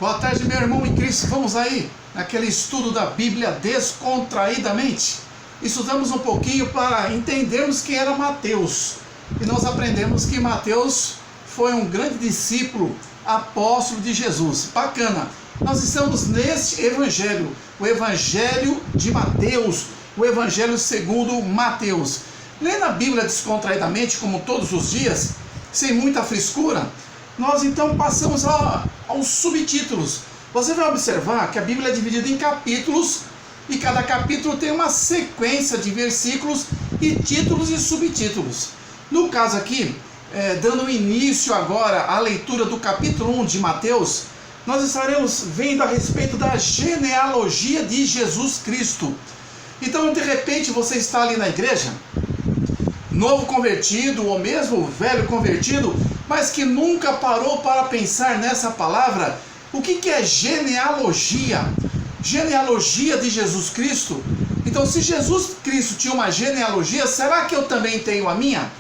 Boa tarde, meu irmão em Cristo. Vamos aí naquele estudo da Bíblia descontraídamente. Estudamos um pouquinho para entendermos quem era Mateus. E nós aprendemos que Mateus foi um grande discípulo, apóstolo de Jesus. Bacana. Nós estamos neste evangelho, o evangelho de Mateus, o evangelho segundo Mateus. Lendo a Bíblia descontraidamente, como todos os dias, sem muita frescura, nós então passamos aos subtítulos. Você vai observar que a Bíblia é dividida em capítulos e cada capítulo tem uma sequência de versículos e títulos e subtítulos. No caso aqui, dando início agora à leitura do capítulo 1 de Mateus, nós estaremos vendo a respeito da genealogia de Jesus Cristo. Então, de repente, você está ali na igreja, novo convertido ou mesmo velho convertido, mas que nunca parou para pensar nessa palavra. O que é genealogia? Genealogia de Jesus Cristo. Então, se Jesus Cristo tinha uma genealogia, será que eu também tenho a minha?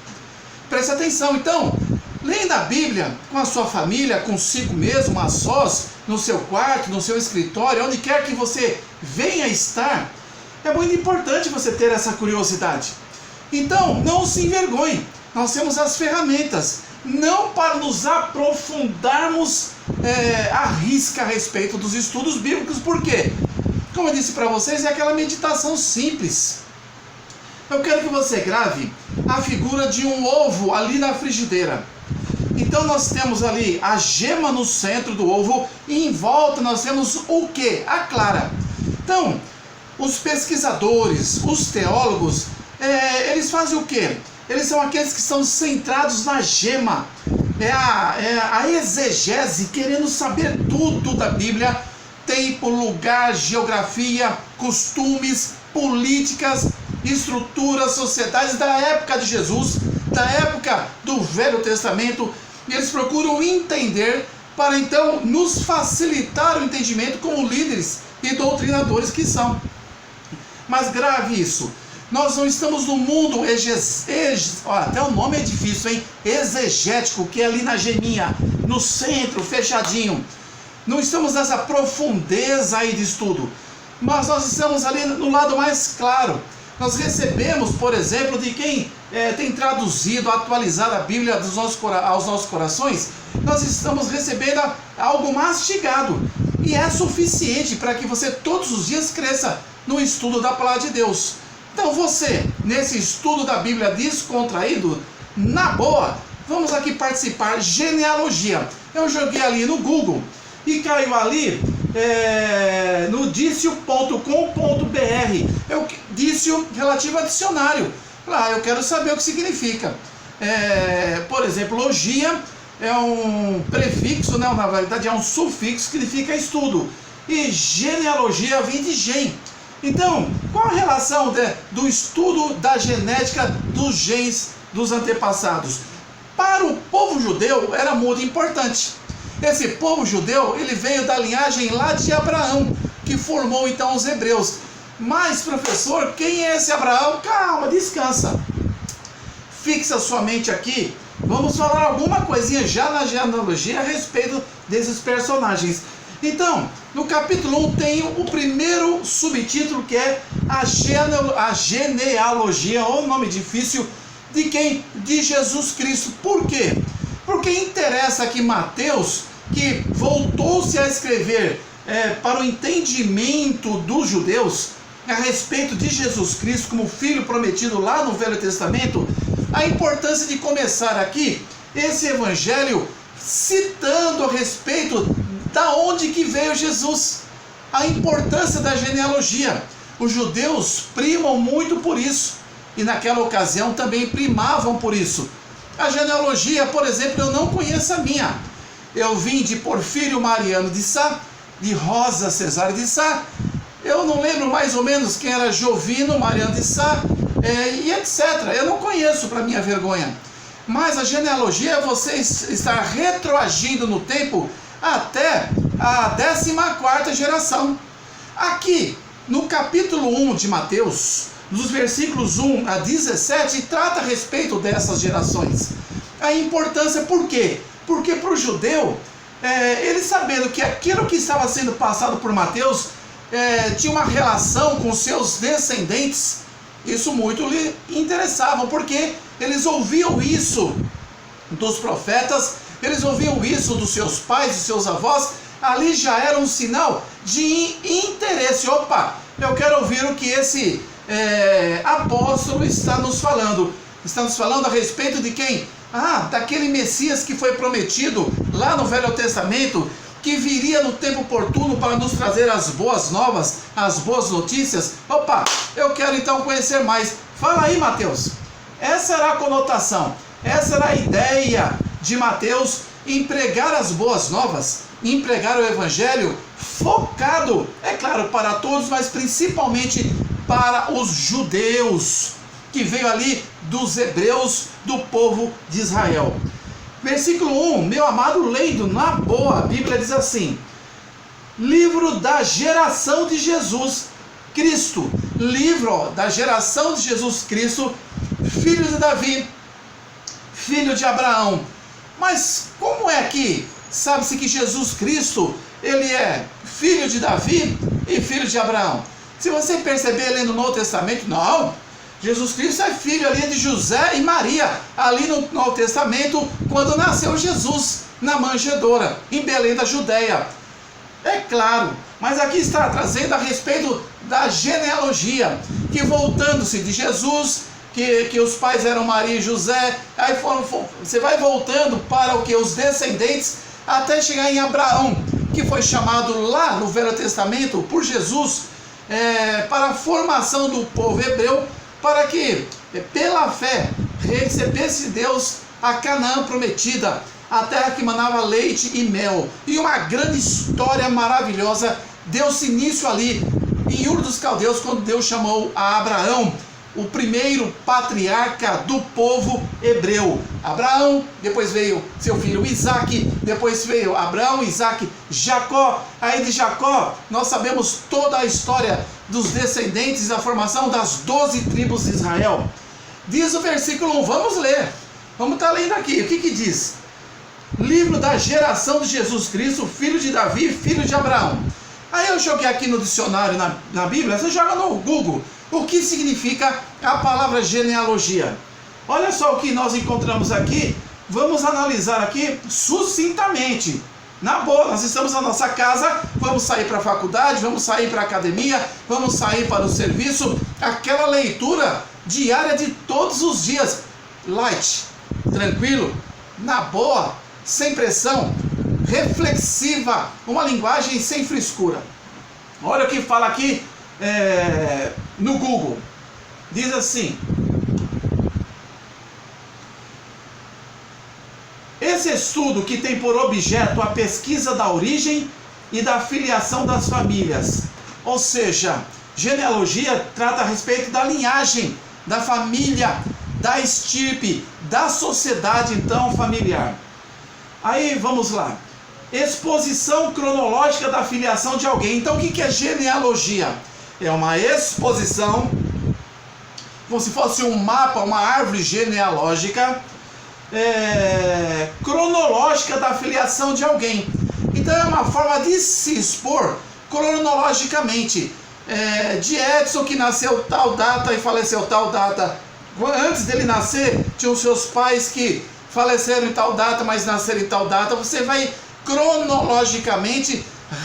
Preste atenção, então, lendo a Bíblia com a sua família, consigo mesmo, a sós, no seu quarto, no seu escritório, onde quer que você venha estar, é muito importante você ter essa curiosidade. Então, não se envergonhe, nós temos as ferramentas, não para nos aprofundarmos à risca a respeito dos estudos bíblicos, por quê? Como eu disse para vocês, é aquela meditação simples. Eu quero que você grave a figura de um ovo ali na frigideira. Então nós temos ali a gema no centro do ovo e em volta nós temos o quê? A clara. Então, os pesquisadores, os teólogos, eles fazem o quê? Eles são aqueles que estão centrados na gema. É a exegese, querendo saber tudo da Bíblia. Tempo, lugar, geografia, costumes, políticas, estruturas, sociedades da época de Jesus, da época do Velho Testamento. Eles procuram entender para então nos facilitar o entendimento como líderes e doutrinadores que são. Mas grave isso. Nós não estamos no mundo até o nome é difícil, hein? Exegético, que é ali na geminha, no centro, fechadinho. Não estamos nessa profundeza aí de estudo, mas nós estamos ali no lado mais claro. Nós recebemos, por exemplo, de quem tem traduzido, atualizado a Bíblia aos nossos corações, nós estamos recebendo algo mastigado. E é suficiente para que você todos os dias cresça no estudo da palavra de Deus. Então você, nesse estudo da Bíblia descontraído, na boa, vamos aqui participar, genealogia. Eu joguei ali no Google e caiu ali no dicio.com.br, dicio relativo a dicionário. Eu quero saber o que significa. Por exemplo, logia é um prefixo, né? Na verdade é um sufixo que significa estudo. E genealogia vem de gen. Então, qual a relação do estudo da genética dos genes dos antepassados? Para o povo judeu era muito importante. Esse povo judeu, ele veio da linhagem lá de Abraão, que formou então os hebreus. Mas, professor, quem é esse Abraão? Calma, descansa. Fixa sua mente aqui. Vamos falar alguma coisinha já na genealogia a respeito desses personagens. Então, no capítulo 1 tem o primeiro subtítulo, que é a genealogia, ou nome difícil, de quem? De Jesus Cristo. Por quê? Porque interessa que Mateus, que voltou-se a escrever para o entendimento dos judeus a respeito de Jesus Cristo como filho prometido lá no Velho Testamento, a importância de começar aqui esse evangelho citando a respeito da onde que veio Jesus, a importância da genealogia. Os judeus primam muito por isso, e naquela ocasião também primavam por isso. A genealogia, por exemplo, eu não conheço a minha. Eu vim de Porfírio Mariano de Sá, de Rosa Cesária de Sá. Eu não lembro mais ou menos quem era Jovino Mariano de Sá, e etc. Eu não conheço, para minha vergonha. Mas a genealogia é você estar retroagindo no tempo até a 14ª geração. Aqui, no capítulo 1 de Mateus, nos versículos 1 a 17, trata a respeito dessas gerações. A importância, por quê? Porque para o judeu, ele sabendo que aquilo que estava sendo passado por Mateus tinha uma relação com seus descendentes, isso muito lhe interessava, porque eles ouviam isso dos profetas, eles ouviam isso dos seus pais, dos seus avós, ali já era um sinal de interesse. Opa, eu quero ouvir o que esse apóstolo está nos falando. Está nos falando a respeito de quem? Daquele Messias que foi prometido lá no Velho Testamento, que viria no tempo oportuno para nos trazer as boas novas, as boas notícias. Opa, eu quero então conhecer mais. Fala aí, Mateus. Essa era a conotação, essa era a ideia de Mateus em pregar as boas novas, em pregar o Evangelho focado, é claro, para todos, mas principalmente para os judeus, que veio ali dos hebreus, do povo de Israel. Versículo 1, meu amado, lendo na boa, a Bíblia diz assim: livro da geração de Jesus Cristo, livro da geração de Jesus Cristo, filho de Davi, filho de Abraão. Mas como é que sabe-se que Jesus Cristo, ele é filho de Davi e filho de Abraão? Se você perceber lendo no Novo Testamento, não, Jesus Cristo é filho ali de José e Maria, ali no Novo Testamento, quando nasceu Jesus na manjedoura, em Belém da Judéia. É claro, mas aqui está trazendo a respeito da genealogia, que voltando-se de Jesus, que os pais eram Maria e José, aí você vai voltando para o que? Os descendentes, até chegar em Abraão, que foi chamado lá no Velho Testamento por Jesus, para a formação do povo hebreu, para que, pela fé, recebesse Deus a Canaã prometida, a terra que manava leite e mel. E uma grande história maravilhosa deu-se início ali, em Ur dos Caldeus, quando Deus chamou a Abraão, o primeiro patriarca do povo hebreu. Abraão, depois veio seu filho Isaque, depois veio Abraão, Isaque, Jacó. Aí de Jacó nós sabemos toda a história dos descendentes da formação das 12 tribos de Israel. Diz o versículo 1, vamos ler, vamos estar lendo aqui, o que diz? Livro da geração de Jesus Cristo, filho de Davi, filho de Abraão. Aí eu joguei aqui no dicionário na Bíblia, você joga no Google, o que significa a palavra genealogia. Olha só o que nós encontramos aqui, vamos analisar aqui sucintamente. Na boa, nós estamos na nossa casa, vamos sair para a faculdade, vamos sair para a academia, vamos sair para o serviço, aquela leitura diária de todos os dias, light, tranquilo, na boa, sem pressão, reflexiva, uma linguagem sem frescura. Olha o que fala aqui no Google, diz assim: esse estudo que tem por objeto a pesquisa da origem e da filiação das famílias, ou seja, genealogia trata a respeito da linhagem, da família, da estirpe, da sociedade então familiar. Aí vamos lá, exposição cronológica da filiação de alguém. Então o que é genealogia? É uma exposição, como se fosse um mapa, uma árvore genealógica, cronológica da filiação de alguém. Então é uma forma de se expor cronologicamente, de Edson, que nasceu tal data e faleceu tal data. Antes dele nascer, tinham seus pais que faleceram em tal data, mas nasceram em tal data. Você vai cronologicamente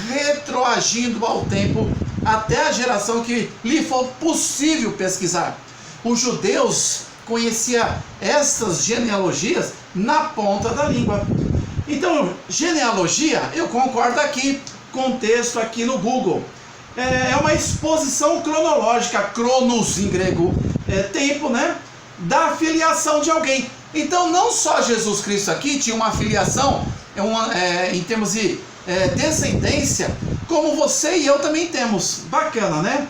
retroagindo ao tempo, até a geração que lhe for possível pesquisar. Os judeus conheciam estas genealogias na ponta da língua. Então, genealogia, eu concordo aqui com o texto aqui no Google. É uma exposição cronológica, cronos em grego, tempo, né? Da filiação de alguém. Então, não só Jesus Cristo aqui tinha uma filiação, em termos de descendência, como você e eu também temos. Bacana, né?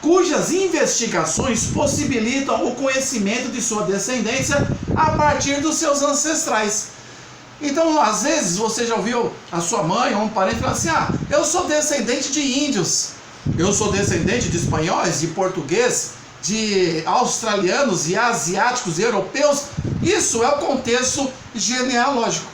Cujas investigações possibilitam o conhecimento de sua descendência a partir dos seus ancestrais. Então, às vezes, você já ouviu a sua mãe ou um parente falar assim: eu sou descendente de índios, eu sou descendente de espanhóis, de português, de australianos e asiáticos e europeus. Isso é o contexto genealógico.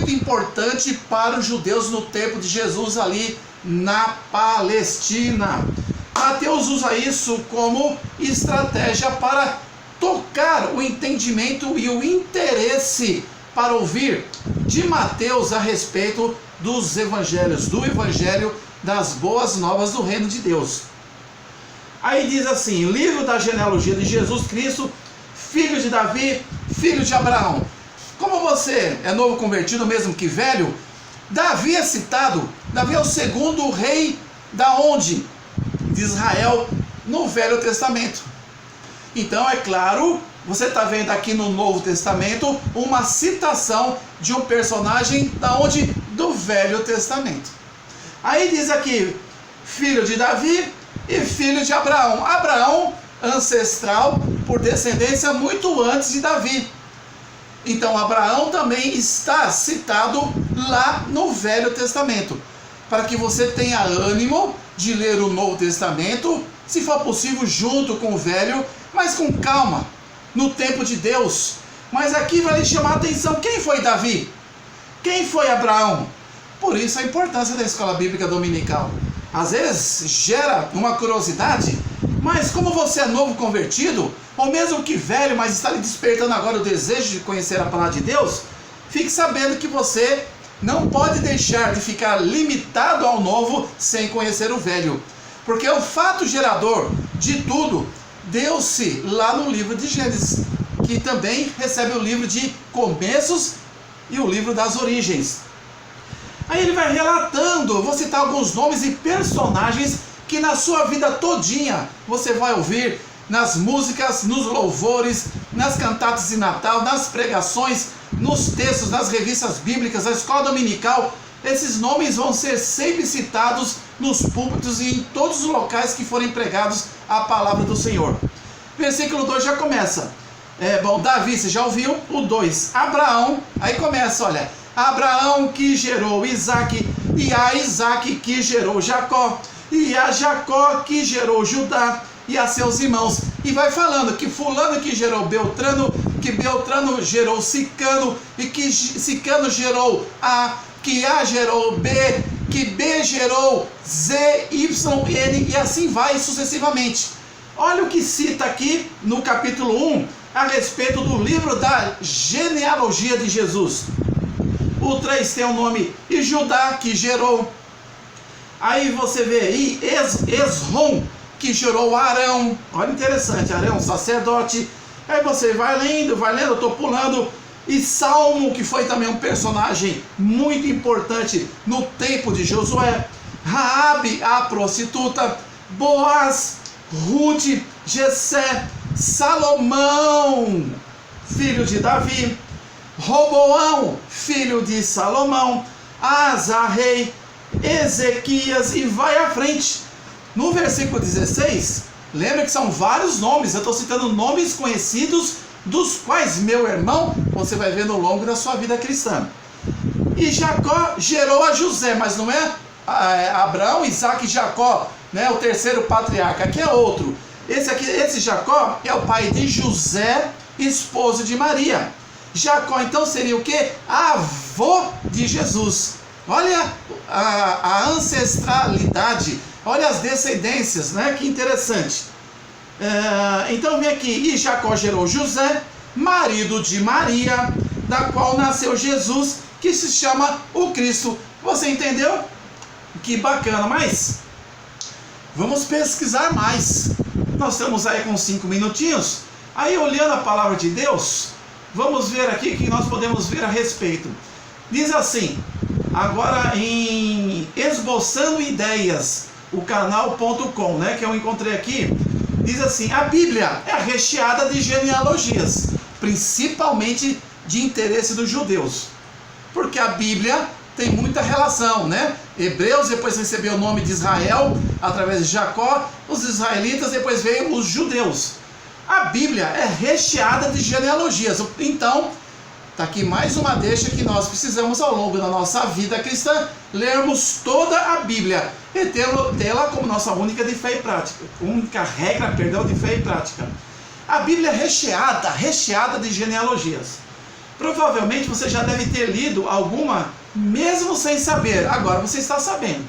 muito importante para os judeus no tempo de Jesus ali na Palestina. Mateus usa isso como estratégia para tocar o entendimento e o interesse para ouvir de Mateus a respeito dos evangelhos, do evangelho das boas novas do reino de Deus. Aí diz assim, livro da genealogia de Jesus Cristo, filho de Davi, filho de Abraão. Como você é novo convertido, mesmo que velho, Davi é citado. Davi é o segundo rei da onde? De Israel, no Velho Testamento. Então, é claro, você está vendo aqui no Novo Testamento uma citação de um personagem da onde? Do Velho Testamento. Aí diz aqui, filho de Davi e filho de Abraão. Abraão, ancestral, por descendência muito antes de Davi. Então Abraão também está citado lá no Velho Testamento, para que você tenha ânimo de ler o Novo Testamento, se for possível junto com o Velho, mas com calma, no tempo de Deus. Mas aqui vai lhe chamar a atenção, quem foi Davi? Quem foi Abraão? Por isso a importância da escola bíblica dominical. Às vezes gera uma curiosidade, mas como você é novo convertido, ou mesmo que velho, mas está lhe despertando agora o desejo de conhecer a palavra de Deus, fique sabendo que você não pode deixar de ficar limitado ao novo sem conhecer o velho. Porque o fato gerador de tudo deu-se lá no livro de Gênesis, que também recebe o livro de começos e o livro das origens. Aí ele vai relatando, vou citar alguns nomes e personagens que na sua vida todinha você vai ouvir nas músicas, nos louvores, nas cantatas de Natal, nas pregações, nos textos, nas revistas bíblicas, na escola dominical. Esses nomes vão ser sempre citados nos púlpitos e em todos os locais que forem pregados a palavra do Senhor. Versículo 2 já começa. Davi, você já ouviu? O 2, Abraão, aí começa, olha, Abraão que gerou Isaque, e a Isaque que gerou Jacó, e a Jacó que gerou Judá, e a seus irmãos, e vai falando que fulano que gerou Beltrano, que Beltrano gerou Sicano, e que Sicano gerou A, que A gerou B, que B gerou Z, Y, N, e assim vai sucessivamente. Olha o que cita aqui no capítulo 1, a respeito do livro da genealogia de Jesus. O 3 tem o nome e Judá, que gerou. Aí você vê aí Esrom, que gerou Arão. Olha, interessante, Arão, sacerdote. Aí você vai lendo, eu estou pulando. E Salmo, que foi também um personagem muito importante no tempo de Josué. Raabe, a prostituta. Boaz, Ruth, Jessé, Salomão, filho de Davi. Roboão, filho de Salomão. Asa, rei. Ezequias, e vai à frente. No versículo 16, lembra que são vários nomes, eu estou citando nomes conhecidos, dos quais, meu irmão, você vai ver no longo da sua vida cristã. E Jacó gerou a José, mas não é Abraão, Isaque e Jacó, né, o terceiro patriarca, aqui é outro. Esse Jacó é o pai de José, esposo de Maria. Jacó então seria o quê? Avô de Jesus. Olha a ancestralidade, olha as descendências, né? Que interessante. Então vem aqui, e Jacó gerou José, marido de Maria, da qual nasceu Jesus, que se chama o Cristo. Você entendeu? Que bacana, mas vamos pesquisar mais. Nós estamos aí com 5 minutinhos, aí olhando a palavra de Deus, vamos ver aqui o que nós podemos ver a respeito. Diz assim, agora em Esboçando Ideias, o canal.com, né, que eu encontrei aqui, diz assim, a Bíblia é recheada de genealogias, principalmente de interesse dos judeus, porque a Bíblia tem muita relação, né? Hebreus depois recebeu o nome de Israel, através de Jacó, os israelitas depois veio os judeus. A Bíblia é recheada de genealogias, então está aqui mais uma deixa que nós precisamos ao longo da nossa vida cristã, lermos toda a Bíblia e tê-la como nossa única de fé e prática, única regra, de fé e prática. A Bíblia é recheada de genealogias. Provavelmente você já deve ter lido alguma, mesmo sem saber. Agora você está sabendo.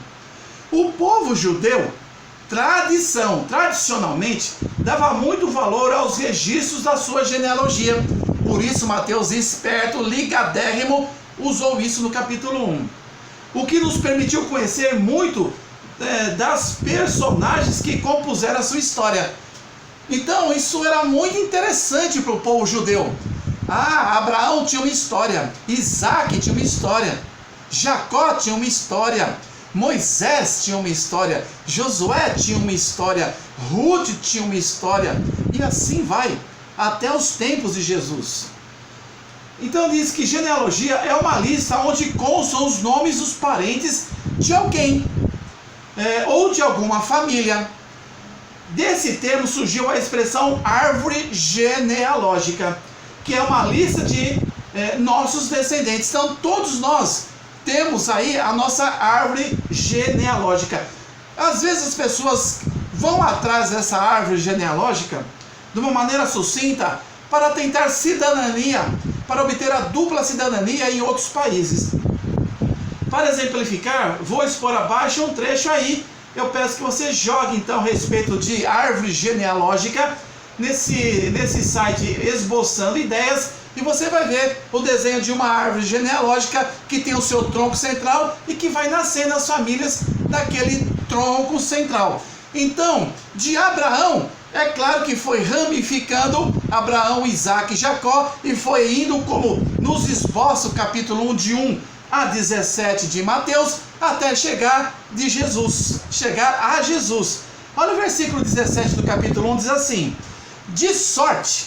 O povo judeu, tradicionalmente, dava muito valor aos registros da sua genealogia. Por isso Mateus, esperto, ligadérrimo, usou isso no capítulo 1. O que nos permitiu conhecer muito das personagens que compuseram a sua história. Então isso era muito interessante para o povo judeu. Abraão tinha uma história, Isaac tinha uma história, Jacó tinha uma história, Moisés tinha uma história, Josué tinha uma história, Ruth tinha uma história, e assim vai, até os tempos de Jesus. Então diz que genealogia é uma lista onde constam os nomes dos parentes de alguém, ou de alguma família. Desse termo surgiu a expressão árvore genealógica, que é uma lista de nossos descendentes. Então todos nós temos aí a nossa árvore genealógica. Às vezes as pessoas vão atrás dessa árvore genealógica de uma maneira sucinta para tentar cidadania, para obter a dupla cidadania em outros países. Para exemplificar, vou expor abaixo um trecho aí. Eu peço que você jogue então a respeito de árvore genealógica nesse site Esboçando Ideias, e você vai ver o desenho de uma árvore genealógica que tem o seu tronco central e que vai nascendo as famílias daquele tronco central. Então, de Abraão, é claro que foi ramificando Abraão, Isaac e Jacó, e foi indo como nos esboça o capítulo 1 de 1 a 17 de Mateus, até chegar a Jesus. Olha o versículo 17 do capítulo 1, diz assim: de sorte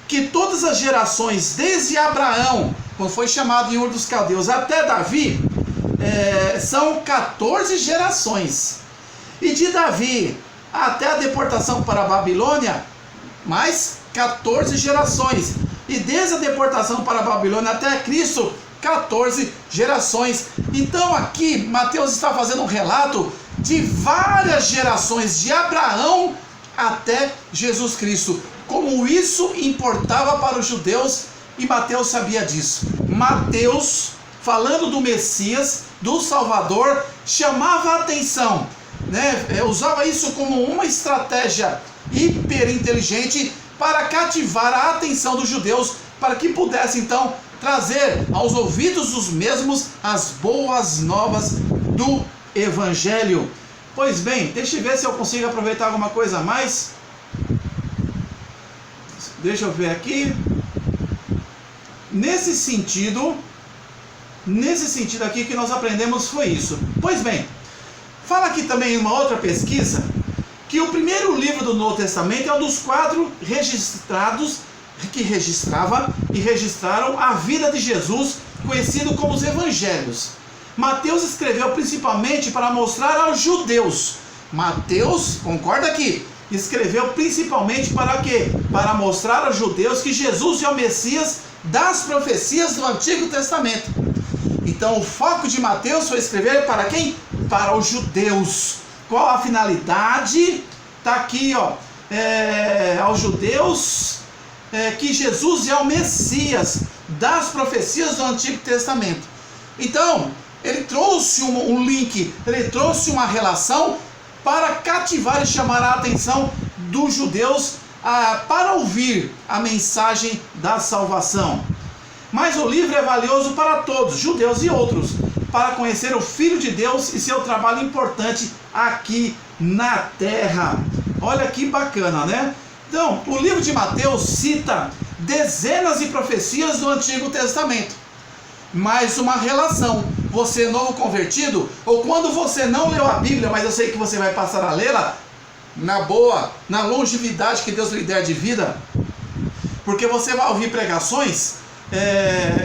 que todas as gerações, desde Abraão, quando foi chamado em Ur dos Caldeus, até Davi, são 14 gerações. E de Davi até a deportação para a Babilônia, mais 14 gerações. E desde a deportação para a Babilônia até Cristo, 14 gerações. Então aqui Mateus está fazendo um relato de várias gerações, de Abraão até Jesus Cristo. Como isso importava para os judeus, e Mateus sabia disso. Mateus, falando do Messias, do Salvador, chamava a atenção, usava isso como uma estratégia hiperinteligente para cativar a atenção dos judeus, para que pudesse então trazer aos ouvidos dos mesmos as boas novas do Evangelho. Pois bem, deixa eu ver se eu consigo aproveitar alguma coisa a mais. Deixa eu ver aqui. Nesse sentido aqui que nós aprendemos foi isso. Pois bem, fala aqui também uma outra pesquisa, que o primeiro livro do Novo Testamento é um dos 4 registrados que registrava e registraram a vida de Jesus, conhecido como os Evangelhos. Mateus escreveu principalmente para mostrar aos judeus. Mateus, concorda aqui, escreveu principalmente para quê? Para mostrar aos judeus que Jesus é o Messias das profecias do Antigo Testamento. Então o foco de Mateus foi escrever para quem? Para os judeus. Qual a finalidade? Está aqui, aos judeus, que Jesus é o Messias das profecias do Antigo Testamento. Então, ele trouxe um link, ele trouxe uma relação para cativar e chamar a atenção dos judeus para ouvir a mensagem da salvação. Mas o livro é valioso para todos, judeus e outros, para conhecer o Filho de Deus e seu trabalho importante aqui na terra. Olha que bacana, né? Então, o livro de Mateus cita dezenas de profecias do Antigo Testamento. Mais uma relação. Você novo convertido, ou quando você não leu a Bíblia, mas eu sei que você vai passar a lê-la, na boa, na longevidade que Deus lhe der de vida, porque você vai ouvir pregações,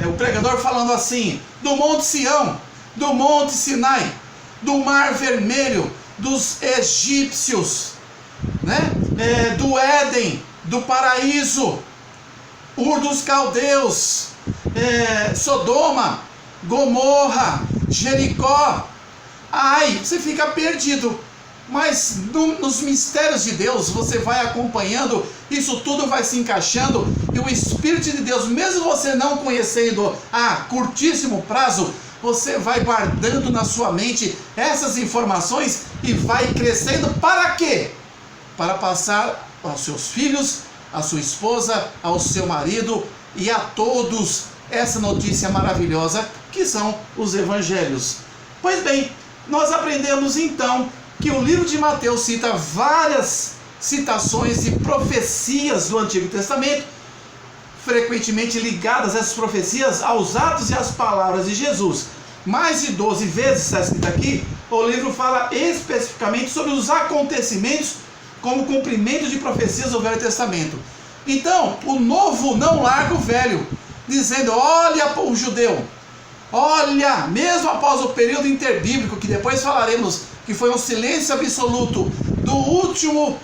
o pregador falando assim, do Monte Sião, do Monte Sinai, do Mar Vermelho, dos egípcios, do Éden, do paraíso, Ur dos Caldeus, Sodoma, Gomorra, Jericó. Você fica perdido. Mas nos mistérios de Deus você vai acompanhando, isso tudo vai se encaixando, e o Espírito de Deus, mesmo você não conhecendo a curtíssimo prazo, você vai guardando na sua mente essas informações e vai crescendo. Para quê? Para passar aos seus filhos, à sua esposa, ao seu marido e a todos essa notícia maravilhosa que são os evangelhos. Pois bem, nós aprendemos então que o livro de Mateus cita várias citações e profecias do Antigo Testamento, frequentemente ligadas essas profecias aos atos e às palavras de Jesus. Mais de 12 vezes está escrito aqui, o livro fala especificamente sobre os acontecimentos como cumprimento de profecias do Velho Testamento. Então, o novo não larga o velho, dizendo: olha o judeu, olha, mesmo após o período interbíblico, que depois falaremos que foi um silêncio absoluto do último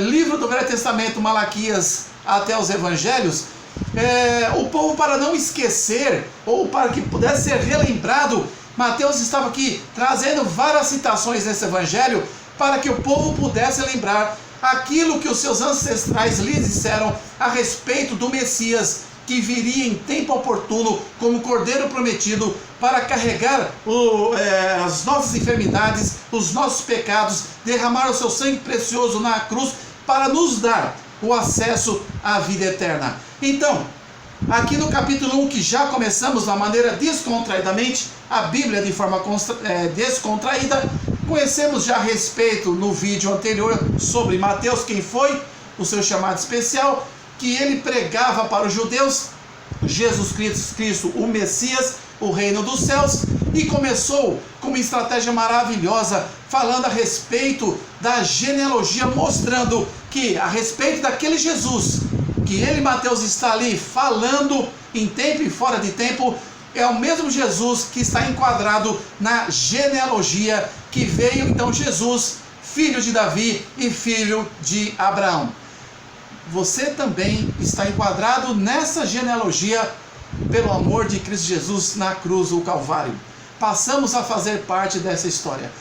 livro do Velho Testamento, Malaquias, até os Evangelhos, o povo, para não esquecer, ou para que pudesse ser relembrado, Mateus estava aqui trazendo várias citações desse Evangelho, para que o povo pudesse lembrar aquilo que os seus ancestrais lhes disseram a respeito do Messias, que viria em tempo oportuno como Cordeiro prometido para carregar as nossas enfermidades, os nossos pecados, derramar o seu sangue precioso na cruz para nos dar o acesso à vida eterna. Então, aqui no capítulo 1, que já começamos da maneira descontraidamente, a Bíblia de forma descontraída, conhecemos já a respeito no vídeo anterior sobre Mateus, quem foi o seu chamado especial, que ele pregava para os judeus Jesus Cristo, o Messias, o reino dos céus, e começou com uma estratégia maravilhosa, falando a respeito da genealogia, mostrando que a respeito daquele Jesus, que ele, Mateus, está ali falando em tempo e fora de tempo, é o mesmo Jesus que está enquadrado na genealogia, que veio então Jesus, filho de Davi e filho de Abraão. Você também está enquadrado nessa genealogia pelo amor de Cristo Jesus na cruz do Calvário. Passamos a fazer parte dessa história.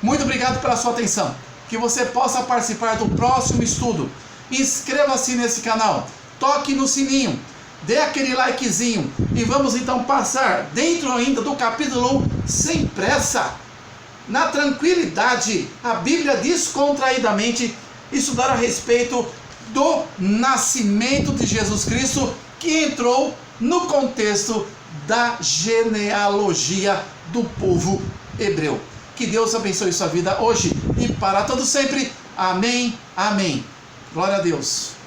Muito obrigado pela sua atenção. Que você possa participar do próximo estudo. Inscreva-se nesse canal, toque no sininho, dê aquele likezinho e vamos então passar dentro ainda do capítulo 1 sem pressa, na tranquilidade, a Bíblia descontraidamente, estudar a respeito do nascimento de Jesus Cristo, que entrou no contexto da genealogia do povo hebreu. Que Deus abençoe sua vida hoje e para todo sempre. Amém, amém. Glória a Deus.